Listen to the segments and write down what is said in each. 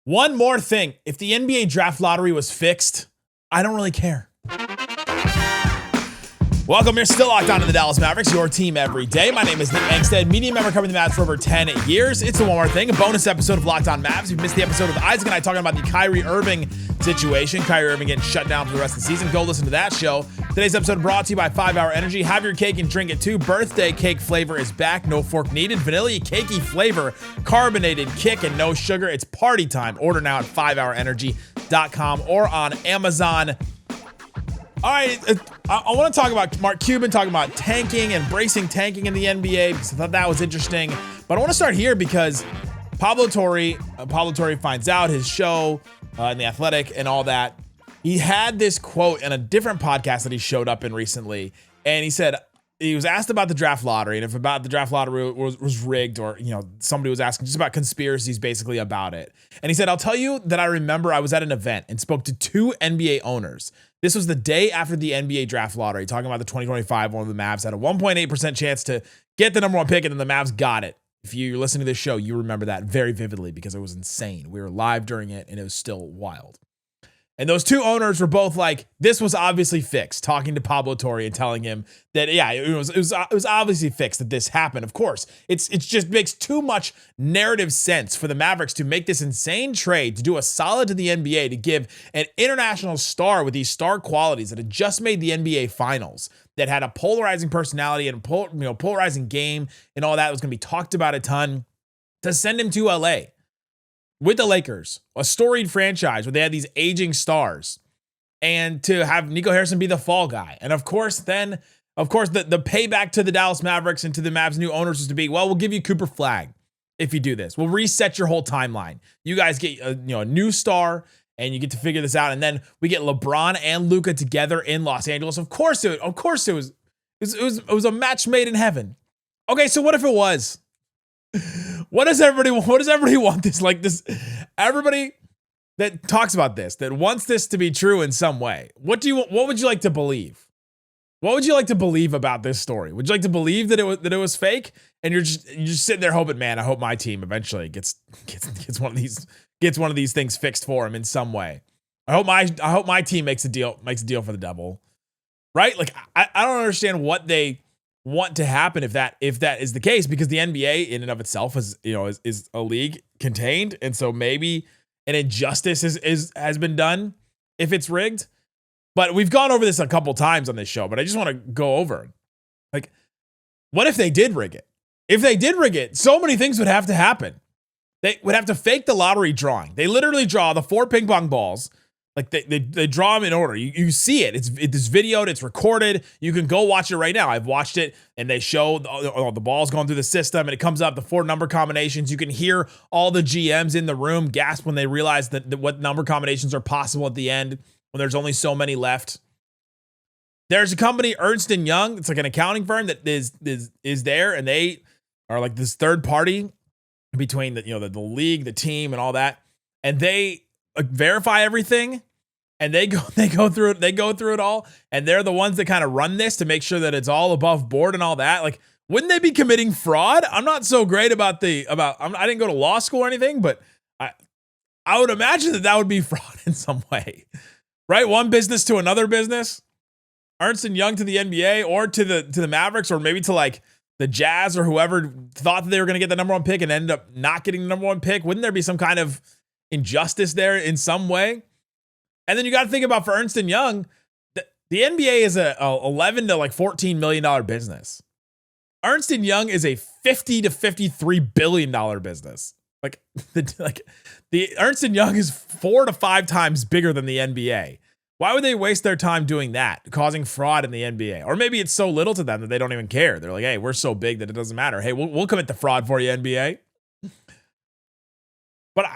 One more thing. If the NBA draft lottery was fixed, I don't really care. Welcome, you're still locked on to the Dallas Mavericks, your team every day. My name is Nick Angstadt, media member covering the Mavs for over 10 years. It's a one more thing, a bonus episode of Locked On Mavs. You've missed the episode with Isaac and I talking about the Kyrie Irving situation. Kyrie Irving getting shut down for the rest of the season. Go listen to that show. Today's episode brought to you by 5 Hour Energy. Have your cake and drink it too. Birthday cake flavor is back. No fork needed. Vanilla cakey flavor, carbonated kick, and no sugar. It's party time. Order now at 5hourenergy.com or on Amazon. All right, I want to talk about Mark Cuban talking about tanking, embracing tanking in the NBA, because I thought that was interesting. But I want to start here because Pablo Torre finds out his show in The Athletic and all that. He had this quote in a different podcast that he showed up in recently, and he said he was asked about the draft lottery and if about the draft lottery was rigged, or somebody was asking just about conspiracies basically about it. And he said, "I'll tell you that I remember I was at an event and spoke to 2 NBA owners. This was the day after the NBA draft lottery, talking about the 2025 one of the Mavs had a 1.8% chance to get the number 1 pick, and then the Mavs got it. If you're listening to this show, you remember that very vividly because it was insane. We were live during it, and it was still wild. And those 2 owners were both like, this was obviously fixed, talking to Pablo Torre and telling him that, yeah, it was obviously fixed that this happened. Of course, it just makes too much narrative sense for the Mavericks to make this insane trade, to do a solid to the NBA, to give an international star with these star qualities that had just made the NBA finals, that had a polarizing personality and polarizing game and all that was going to be talked about a ton, to send him to LA with the Lakers, a storied franchise where they had these aging stars, and to have Nico Harrison be the fall guy. And of course, the payback to the Dallas Mavericks and to the Mavs' new owners was to be, well, we'll give you Cooper Flagg if you do this. We'll reset your whole timeline. You guys get a new star, and you get to figure this out. And then we get LeBron and Luka together in Los Angeles. Of course it was a match made in heaven. Okay, so what if it was? What does everybody want this? Like this, everybody that talks about this, that wants this to be true in some way. What would you like to believe? What would you like to believe about this story? Would you like to believe that it was fake? And you're just sitting there hoping, man, I hope my team eventually gets one of these things fixed for him in some way. I hope my team makes a deal for the devil. Right? Like I don't understand what they want to happen if that is the case, because the NBA in and of itself is a league contained, and so maybe an injustice has been done if it's rigged. But we've gone over this a couple times on this show, but I just want to go over, like, what if they did rig it? If they did rig it, so many things would have to happen. They would have to fake the lottery drawing. They literally draw the 4 ping pong balls. Like they draw them in order. You see it. It's videoed. It's recorded. You can go watch it right now. I've watched it, and they show the balls going through the system, and it comes up the 4 number combinations. You can hear all the GMs in the room gasp when they realize that what number combinations are possible at the end when there's only so many left. There's a company, Ernst & Young. It's like an accounting firm that is there, and they are like this third party between the league, the team, and all that, and they verify everything, and they go through it all, and they're the ones that kind of run this to make sure that it's all above board and all that. Like, wouldn't they be committing fraud? I'm not so great about I didn't go to law school or anything, but I would imagine that would be fraud in some way, right? One business to another business, Ernst & Young to the NBA, or to the Mavericks, or maybe to like the Jazz or whoever thought that they were going to get the number 1 pick and ended up not getting the number 1 pick. Wouldn't there be some kind of injustice there in some way? And then you got to think about, for Ernst & Young, the NBA is a 11 to like $14 million business. Ernst & Young is a $50 to $53 billion business. Like the Ernst & Young is 4 to 5 times bigger than the NBA. Why would they waste their time doing that, causing fraud in the NBA? Or maybe it's so little to them that they don't even care. They're like, hey, we're so big that it doesn't matter. Hey, we'll commit the fraud for you, NBA. But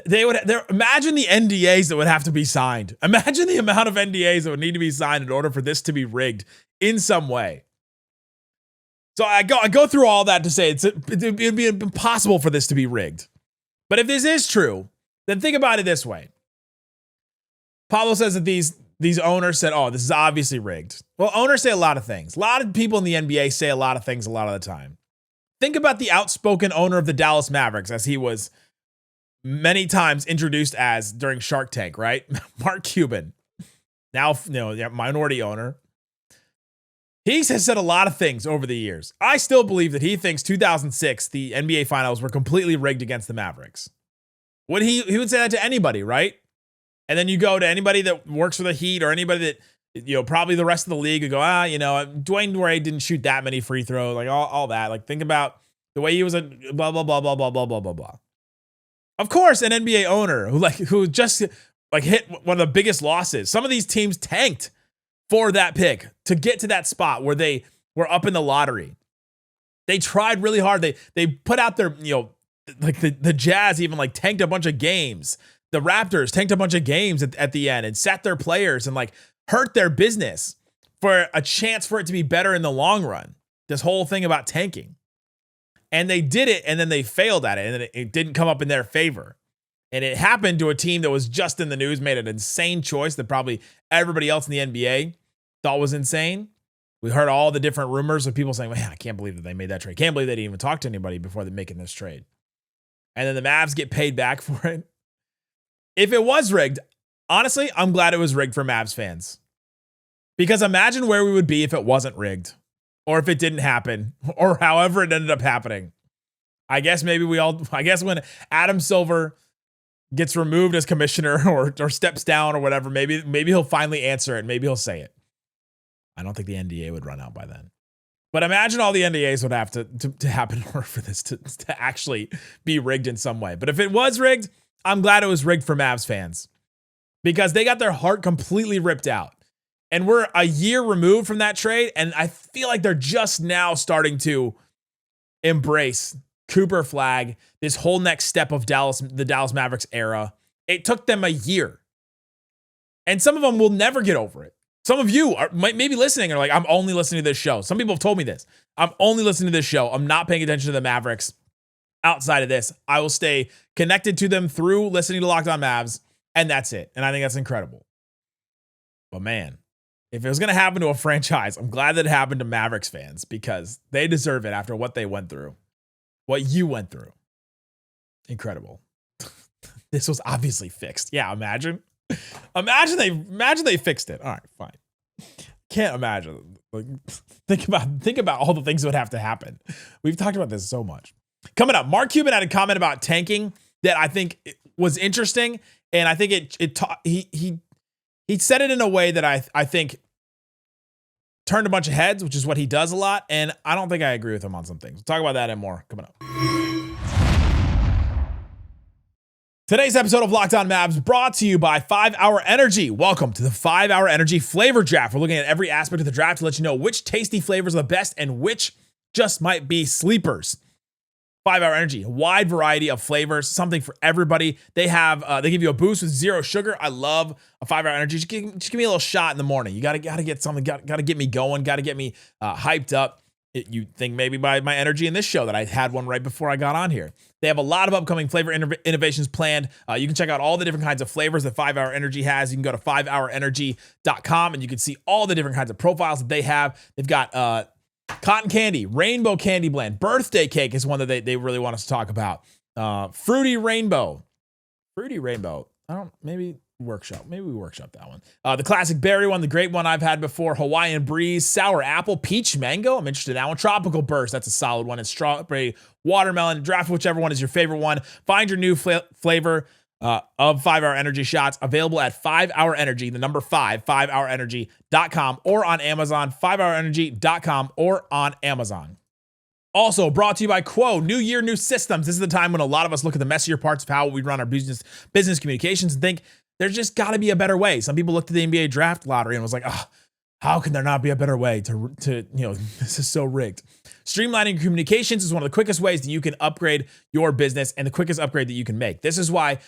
imagine the NDAs that would have to be signed. Imagine the amount of NDAs that would need to be signed in order for this to be rigged in some way. So I go through all that to say it'd be impossible for this to be rigged. But if this is true, then think about it this way. Pablo says that these owners said, oh, this is obviously rigged. Well, owners say a lot of things. A lot of people in the NBA say a lot of things a lot of the time. Think about the outspoken owner of the Dallas Mavericks as he was many times introduced as during Shark Tank, right? Mark Cuban, now minority owner. He has said a lot of things over the years. I still believe that he thinks 2006, the NBA Finals were completely rigged against the Mavericks. He would say that to anybody, right? And then you go to anybody that works for the Heat or anybody that, probably the rest of the league would go, Dwayne Wade didn't shoot that many free throws, like all that. Like, think about the way he was a blah, blah, blah, blah, blah, blah, blah, blah, blah. Of course, an NBA owner who just hit one of the biggest losses. Some of these teams tanked for that pick to get to that spot where they were up in the lottery. They tried really hard. They put out their, the Jazz even tanked a bunch of games. The Raptors tanked a bunch of games at the end and sat their players and hurt their business for a chance for it to be better in the long run. This whole thing about tanking. And they did it, and then they failed at it, and then it didn't come up in their favor. And it happened to a team that was just in the news, made an insane choice that probably everybody else in the NBA thought was insane. We heard all the different rumors of people saying, man, I can't believe that they made that trade. Can't believe they didn't even talk to anybody before they're making this trade. And then the Mavs get paid back for it. If it was rigged, honestly, I'm glad it was rigged for Mavs fans. Because imagine where we would be if it wasn't rigged. Or if it didn't happen. Or however it ended up happening. I guess when Adam Silver gets removed as commissioner or steps down or whatever, maybe he'll finally answer it. Maybe he'll say it. I don't think the NDA would run out by then. But imagine all the NDAs would have to happen in order for this to actually be rigged in some way. But if it was rigged, I'm glad it was rigged for Mavs fans. Because they got their heart completely ripped out. And we're a year removed from that trade, and I feel like they're just now starting to embrace Cooper Flagg, this whole next step of the Dallas Mavericks era. It took them a year. And some of them will never get over it. Some of you are maybe listening and are like, I'm only listening to this show. Some people have told me this. I'm only listening to this show. I'm not paying attention to the Mavericks outside of this. I will stay connected to them through listening to Locked On Mavs, and that's it. And I think that's incredible. But man, if it was going to happen to a franchise, I'm glad that it happened to Mavericks fans because they deserve it after what they went through, what you went through. Incredible. This was obviously fixed. Yeah, imagine they fixed it. All right, fine. Can't imagine. Think about all the things that would have to happen. We've talked about this so much. Coming up, Mark Cuban had a comment about tanking that I think was interesting, and I think he said it in a way that I think turned a bunch of heads, which is what he does a lot. And I don't think I agree with him on some things. We'll talk about that and more coming up. Today's episode of Locked On Mavs brought to you by 5 Hour Energy. Welcome to the 5 Hour Energy Flavor Draft. We're looking at every aspect of the draft to let you know which tasty flavors are the best and which just might be sleepers. 5 Hour Energy, a wide variety of flavors, something for everybody. They give you a boost with zero sugar. I love a 5 Hour Energy. Just give me a little shot in the morning. You gotta get something. Gotta get me going. Gotta get me hyped up. You think maybe by my energy in this show that I had one right before I got on here. They have a lot of upcoming flavor innovations planned. You can check out all the different kinds of flavors that 5 Hour Energy has. You can go to 5hourenergy.com and you can see all the different kinds of profiles that they have. They've got cotton candy, rainbow candy blend, birthday cake is one that they really want us to talk about. Fruity rainbow. Maybe we workshop that one. The classic berry one, the great one I've had before, Hawaiian breeze, sour apple, peach mango. I'm interested in that one. Tropical burst, that's a solid one. And strawberry watermelon. Draft whichever one is your favorite one. Find your new flavor of 5 Hour Energy shots available at 5 Hour Energy, the number 5hourenergy.com or on Amazon, 5hourenergy.com or on Amazon. Also brought to you by Quo, new year, new systems. This is the time when a lot of us look at the messier parts of how we run our business communications and think there's just got to be a better way. Some people looked at the NBA draft lottery and was like, how can there not be a better way to this is so rigged. Streamlining communications is one of the quickest ways that you can upgrade your business and the quickest upgrade that you can make. This is why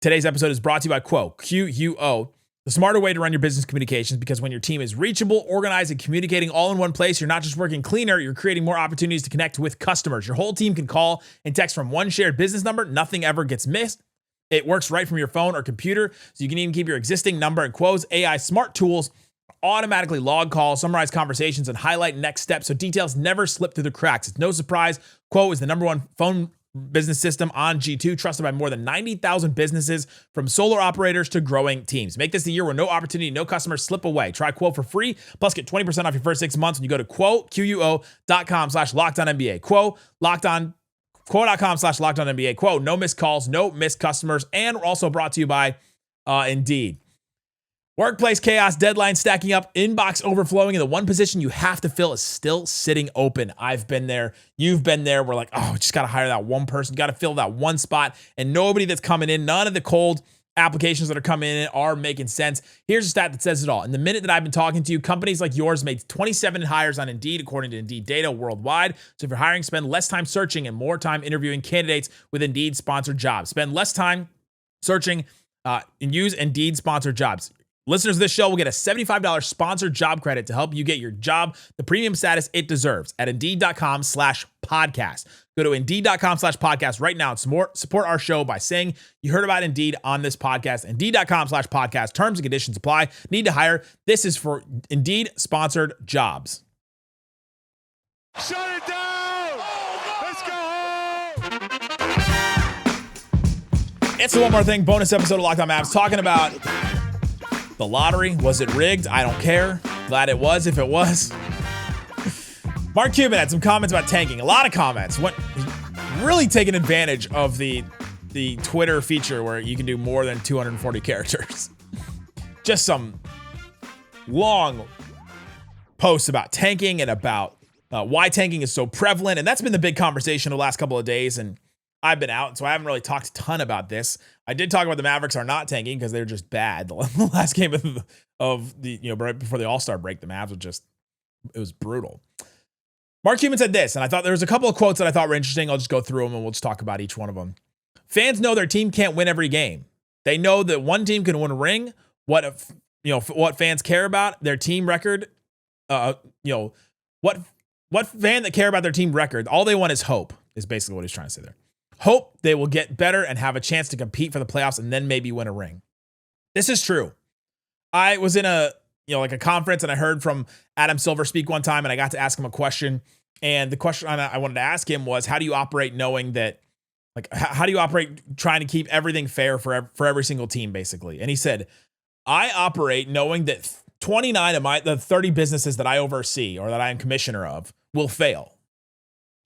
today's episode is brought to you by Quo, Quo, the smarter way to run your business communications, because when your team is reachable, organized, and communicating all in one place, you're not just working cleaner, you're creating more opportunities to connect with customers. Your whole team can call and text from one shared business number. Nothing ever gets missed. It works right from your phone or computer, so you can even keep your existing number. And Quo's AI smart tools automatically log calls, summarize conversations, and highlight next steps so details never slip through the cracks. It's no surprise Quo is the number one phone business system on G2, trusted by more than 90,000 businesses, from solar operators to growing teams. Make this the year where no opportunity, no customers slip away. Try Quo for free, plus get 20% off your first 6 months when you go to Quo.com/LockedOnNBA. Quo.com/LockedOnNBA. Quo, no missed calls, no missed customers, and we're also brought to you by Indeed. Workplace chaos, deadlines stacking up, inbox overflowing, and the one position you have to fill is still sitting open. I've been there. You've been there. We're like, oh, just got to hire that one person. Got to fill that one spot. And nobody that's coming in, none of the cold applications that are coming in are making sense. Here's a stat that says it all. In the minute that I've been talking to you, companies like yours made 27 hires on Indeed, according to Indeed data worldwide. So if you're hiring, spend less time searching and more time interviewing candidates with Indeed sponsored jobs. Spend less time searching and use Indeed sponsored jobs. Listeners of this show will get a $75 sponsored job credit to help you get your job the premium status it deserves at Indeed.com/podcast. Go to Indeed.com/podcast right now and support our show by saying you heard about Indeed on this podcast. Indeed.com/podcast. Terms and conditions apply. Need to hire. This is for Indeed sponsored jobs. Shut it down! Let's go home! It's the One More Thing bonus episode of Locked On Mavs, talking about the lottery. Was it rigged? I don't care. Glad it was if it was. Mark Cuban had some comments about tanking. A lot of comments. Really taking advantage of the Twitter feature where you can do more than 240 characters. Just some long posts about tanking and about why tanking is so prevalent. And that's been the big conversation the last couple of days. And I've been out, so I haven't really talked a ton about this. I did talk about the Mavericks are not tanking because they're just bad. The last game of the right before the All-Star break, the Mavs it was brutal. Mark Cuban said this, and I thought there was a couple of quotes that I thought were interesting. I'll just go through them and we'll just talk about each one of them. Fans know their team can't win every game. They know that one team can win a ring. What fans care about their team record. What fan that care about their team record? All they want is hope. Is basically what he's trying to say there. Hope they will get better and have a chance to compete for the playoffs and then maybe win a ring. This is true. I was in a conference and I heard from Adam Silver speak one time and I got to ask him a question. And the question I wanted to ask him was, how do you operate knowing that, how do you operate trying to keep everything fair for every single team, basically? And he said, I operate knowing that 29 of the 30 businesses that I oversee or that I am commissioner of will fail.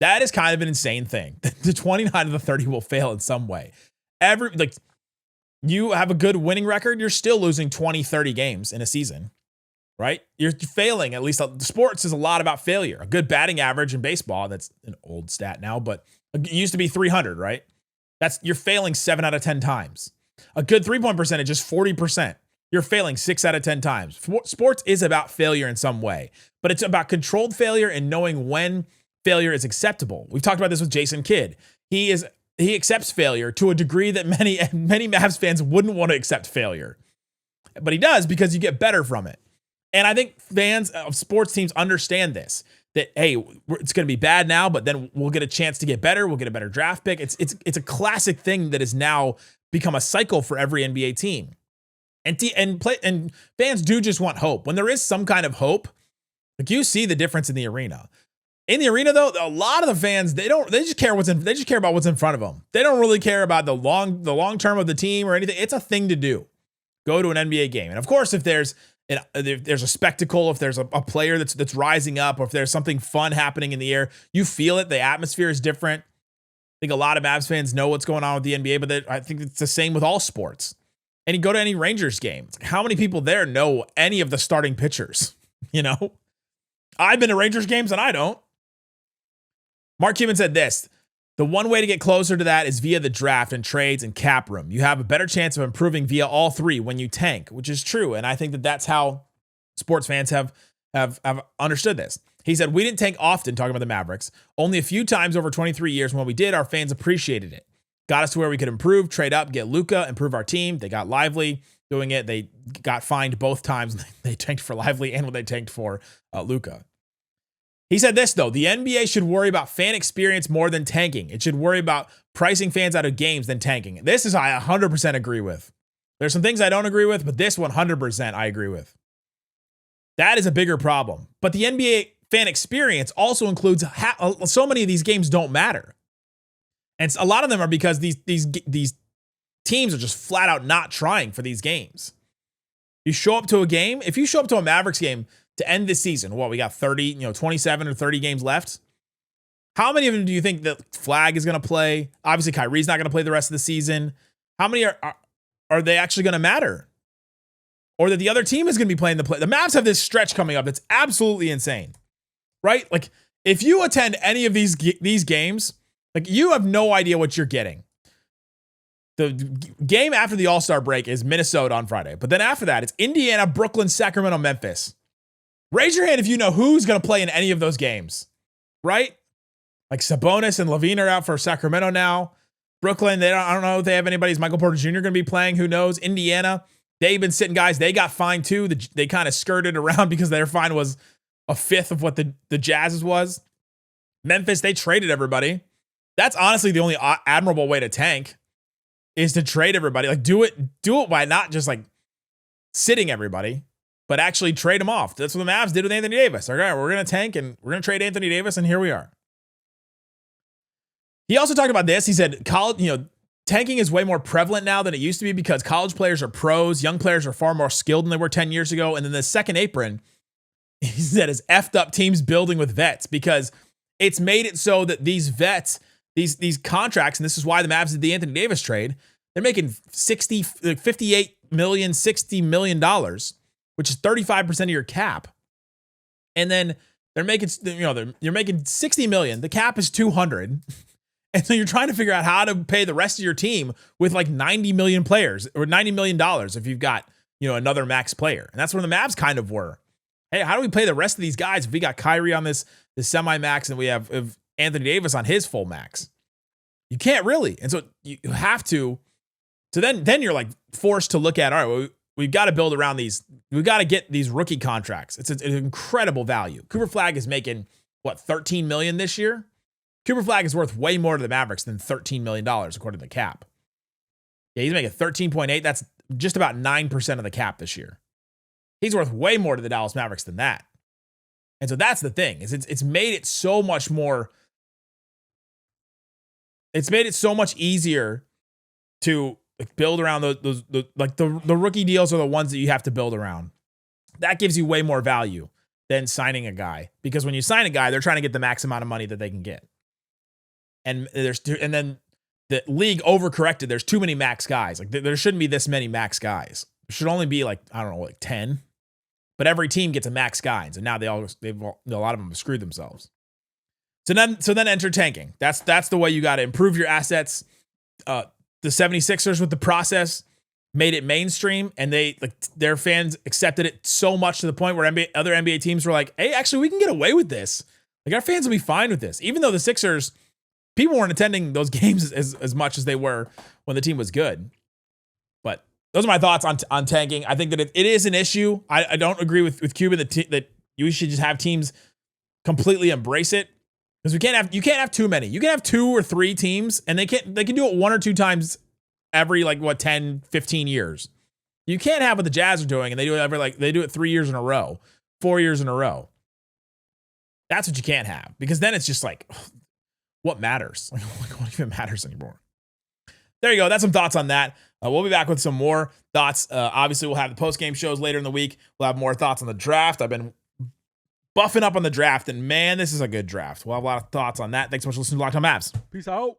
That is kind of an insane thing. The 29 of the 30 will fail in some way. You have a good winning record, you're still losing 20, 30 games in a season, right? You're failing. At least sports is a lot about failure. A good batting average in baseball, that's an old stat now, but it used to be 300, right? You're failing 7 out of 10 times. A good 3-point percentage is 40%. You're failing 6 out of 10 times. Sports is about failure in some way, but it's about controlled failure and knowing when failure is acceptable. We've talked about this with Jason Kidd. He accepts failure to a degree that many Mavs fans wouldn't want to accept failure. But he does because you get better from it. And I think fans of sports teams understand this, that, hey, it's going to be bad now, but then we'll get a chance to get better. We'll get a better draft pick. It's a classic thing that has now become a cycle for every NBA team. And fans do just want hope. When there is some kind of hope, you see the difference in the arena. In the arena, though, a lot of the fans, they just care about what's in front of them. They don't really care about the long term of the team or anything. It's a thing to do. Go to an NBA game. And of course, if there's a spectacle, if there's a player that's rising up, or if there's something fun happening in the air, you feel it. The atmosphere is different. I think a lot of Mavs fans know what's going on with the NBA, but I think it's the same with all sports. And you go to any Rangers game. How many people there know any of the starting pitchers? I've been to Rangers games and I don't. Mark Cuban said this: the one way to get closer to that is via the draft and trades and cap room. You have a better chance of improving via all three when you tank, which is true. And I think that's how sports fans have understood this. He said, we didn't tank often, talking about the Mavericks. Only a few times over 23 years. When we did, our fans appreciated it. Got us to where we could improve, trade up, get Luka, improve our team. They got Lively doing it. They got fined both times. They tanked for Lively and when they tanked for Luka. He said this, though: the NBA should worry about fan experience more than tanking. It should worry about pricing fans out of games than tanking. This is I 100% agree with. There's some things I don't agree with, but this 100% I agree with. That is a bigger problem. But the NBA fan experience also includes so many of these games don't matter. And a lot of them are because these teams are just flat out not trying for these games. You show up to a game, if you show up to a Mavericks game to end this season, we got 27 or 30 games left. How many of them do you think that Flagg is going to play? Obviously, Kyrie's not going to play the rest of the season. How many are they actually going to matter? Or that the other team is going to be playing the play? The Mavs have this stretch coming up that's absolutely insane, right? Like, if you attend any of these games, like, you have no idea what you're getting. The game after the All-Star break is Minnesota on Friday. But then after that, it's Indiana, Brooklyn, Sacramento, Memphis. Raise your hand if you know who's going to play in any of those games, right? Like Sabonis and Levine are out for Sacramento now. Brooklyn, I don't know if they have anybody. Is Michael Porter Jr. going to be playing? Who knows? Indiana, they've been sitting guys. They got fined too. They kind of skirted around because their fine was a fifth of what the Jazz's was. Memphis, they traded everybody. That's honestly the only admirable way to tank, is to trade everybody. Like, do it by not just like sitting everybody, but actually trade them off. That's what the Mavs did with Anthony Davis. All right, we're going to tank and we're going to trade Anthony Davis, and here we are. He also talked about this. He said tanking is way more prevalent now than it used to be because college players are pros. Young players are far more skilled than they were 10 years ago. And then the second apron, he said, is effed up teams building with vets, because it's made it so that these vets, these contracts, and this is why the Mavs did the Anthony Davis trade, they're making $58 million, $60 million, which is 35% of your cap. And then they're making, you're making $60 million. The cap is $200. And so you're trying to figure out how to pay the rest of your team with like 90 million players, or $90 million if you've got, another max player. And that's where the Mavs kind of were. Hey, how do we pay the rest of these guys if we got Kyrie on this semi-max and we have Anthony Davis on his full max? You can't really. And so you have to. So then you're like forced to look at, all right, well, we've got to build around these. We've got to get these rookie contracts. It's an incredible value. Cooper Flagg is making, $13 million this year? Cooper Flagg is worth way more to the Mavericks than $13 million, according to the cap. Yeah, he's making 13.8. That's just about 9% of the cap this year. He's worth way more to the Dallas Mavericks than that. And so that's the thing, is it's made it so much more. It's made it so much easier to build around the rookie deals are the ones that you have to build around. That gives you way more value than signing a guy, because when you sign a guy, they're trying to get the max amount of money that they can get. And then the league overcorrected. There's too many max guys. Like, there shouldn't be this many max guys. There should only be 10. But every team gets a max guy. And so now a lot of them have screwed themselves. So then enter tanking. That's the way you got to improve your assets. The 76ers with the process made it mainstream, and their fans accepted it so much to the point where other NBA teams were like, hey, actually, we can get away with this. Like, our fans will be fine with this. Even though the Sixers, people weren't attending those games as much as they were when the team was good. But those are my thoughts on tanking. I think that it is an issue. I don't agree with Cuban that you should just have teams completely embrace it, because you can't have too many. You can have 2 or 3 teams, and they can do it 1 or 2 times every 10, 15 years. You can't have what the Jazz are doing, and they do it they do it 3 years in a row, 4 years in a row. That's what you can't have, because then it's just what matters? What even matters anymore? There you go. That's some thoughts on that. We'll be back with some more thoughts. Obviously, we'll have the post-game shows later in the week. We'll have more thoughts on the draft. I've been buffing up on the draft, and man, this is a good draft. We'll have a lot of thoughts on that. Thanks so much for listening to Locked On Mavs. Peace out.